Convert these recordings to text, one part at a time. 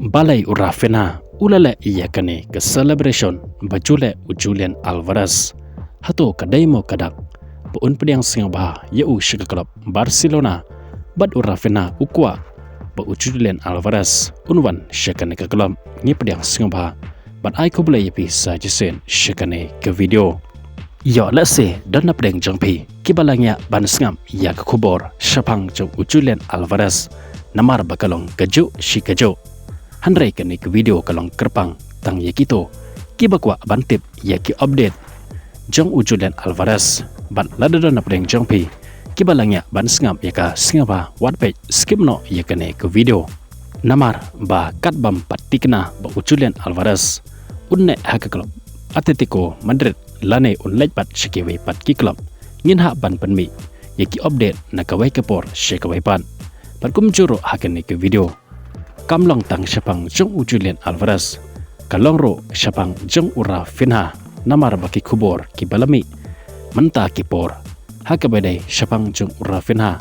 Balai Raphinha ulala iya kane ke celebration bajule Julian Alvarez Hato kadai mo kadak Paun Pdiang singabah yau shiga klub Barcelona bad Raphinha ukwa ba Julian Alvarez unwan shikane ke klub ni Pdiang singabah bad ai ko blai pi sa jisen shikane ke video yo la se dan na Pdiang jangpi kibalangya ban singam ya ke kubor shapang jo Julian Alvarez namar bakalong keju shikajo Handrai kene ke video kalong kerpang tang yakito kibakwa bantip yaki update jong Julian Alvarez ban ladada na Pdiang jongpi kibalangya ban singap yaka singapa watpage skip no yakane ke video namar ba katbam patikna ba Julian Alvarez unne haka club Atletico Madrid lane unlej pat shikiwe pat ki club ngin ha ban panmi yaki update na kawai kapor shikawai pan patkum juro hakane ke video kamlong tang shapang jong Julian Alvarez kalongro shapang jong Raphinha namar baki kubor ki balami menta kipor hakabedai shapang jong Raphinha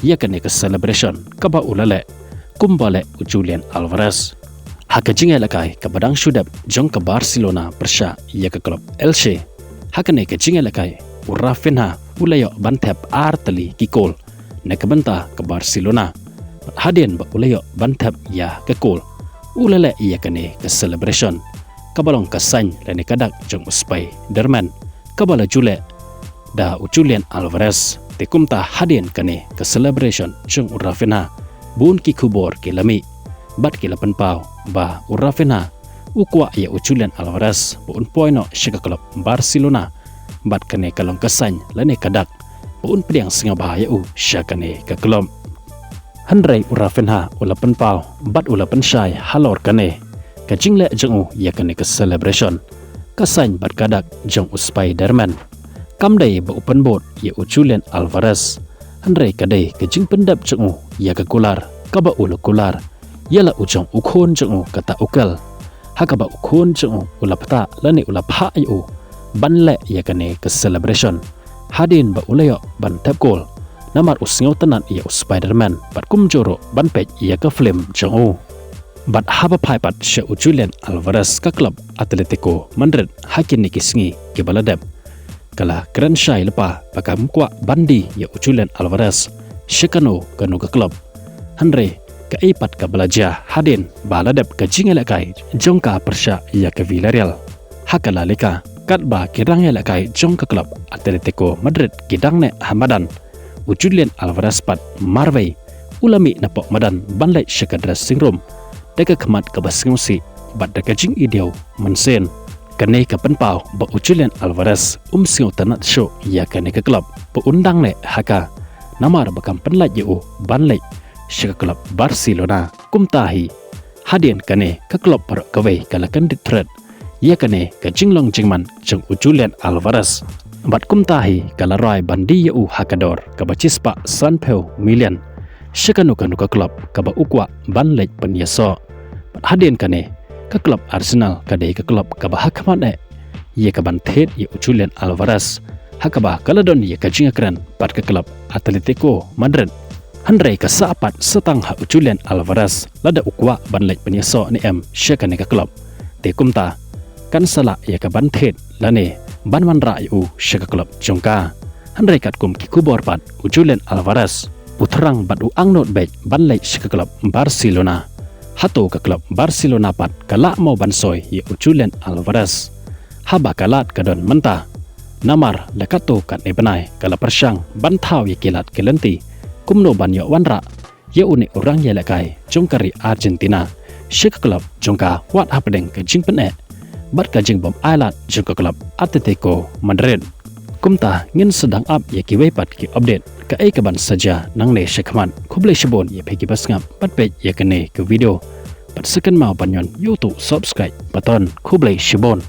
yakane ke celebration kaba ulale kumbale Julian Alvarez hakajinga lakai ke badang shudap jong ke Barcelona persha yak klub LC hakane ke jinga lakai Raphinha ulayo bantap artali kikol nekabenta ke Barcelona hadien ba ulayo bantap ya ke kol ulale iya kane ke celebration kabalong kasany lene kadak jong uspai derman kabala jule da Julian Alvarez tekumta hadien kane ke celebration jong Raphinha bun ki kubor ke lami bat ke lapan pau ba Raphinha ukwa ya Julian Alvarez bun poino shika klub Barcelona bat kane kalong kasany lene kadak bun Pdiang singabah ya syakane ke klub Handrai Raphinha ulapan pau bat ulapan syai halor kane ka jingle jong ya kane ke celebration kasany bat kadak jong Spiderman kamdai ba open board ya Julian Alvarez Handrai kadai ke jing pendap jong ya ke kular ka ba kular yala ujong ukhon jong kata ukal hakaba ukhon jong ulapta lani ulapha ayu banle ya kane ke celebration hadin ba ulayo ban tap goal namar usngaw tanan iya Spiderman bat kumjoro ban page iya ke film jong bat haba paipat sya Julian Alvarez ka klub Atletico Madrid hakin nikisngi ke baladab kala keren syai lepa pakam kwa bandi ya Julian Alvarez syakano kanu ke klub Handre ka ipat ka belaja hadin baladab ka jingelakai jongka persya iya ke Villarreal hakala leka katba kirang lakai jong ke klub Atletico Madrid kidangne hamadan Julian Alvarez pat marvei ulami napok madan banlai syaka dressing room deka kemat ke basngsi bat deka jing ideau mensen kane ka penpau ba Julian Alvarez singo tanat show ya kane ke klub peundang ne haka namar bakam penlai yu banlai syaka klub Barcelona kumtahi hadien kane ke klub per kawai kalakan ditred ya kane ke jinglong jingman jong Julian Alvarez bat kumtahi kalarai bandi yau hakador kaba cispa sanpeu million syakanu kanu ka klub kaba ukwa banlej penyaso bat hadien kane ka klub Arsenal kadai ka klub kaba hakmane ye ka banthet ye Julian Alvarez hakaba kaladon ye ka jingakran pat ka klub Atletico Madrid Handrai ka saapat setang ha Julian Alvarez lada ukwa banlej penyaso ni syakane ka klub tekumta kan sala ye ka banthet lane banman rayu syaka klub jongka Handrai kat kum ki kubor pat Julian Alvarez putrang bat angnot baik banlai syaka klub Barcelona Hato ke klub Barcelona pat kala mau bansoy ye Julian Alvarez haba kalat kadon mentah namar lekato kat ne benai kala persyang bantau ye kilat kelenti kumno banyo wanra ye uni orang ye lekai jongkari Argentina syaka klub jongka wat hapdeng ke jing pene bat kajing bom alat jongka klub Atletico Madrid kumta ngin sedang up ya ki wepat ki update ka ai kaban saja nang ne syakman kublai shibon ya pegi basngap pat page ya kene ke video pat second mau panyon YouTube subscribe button kublai shibon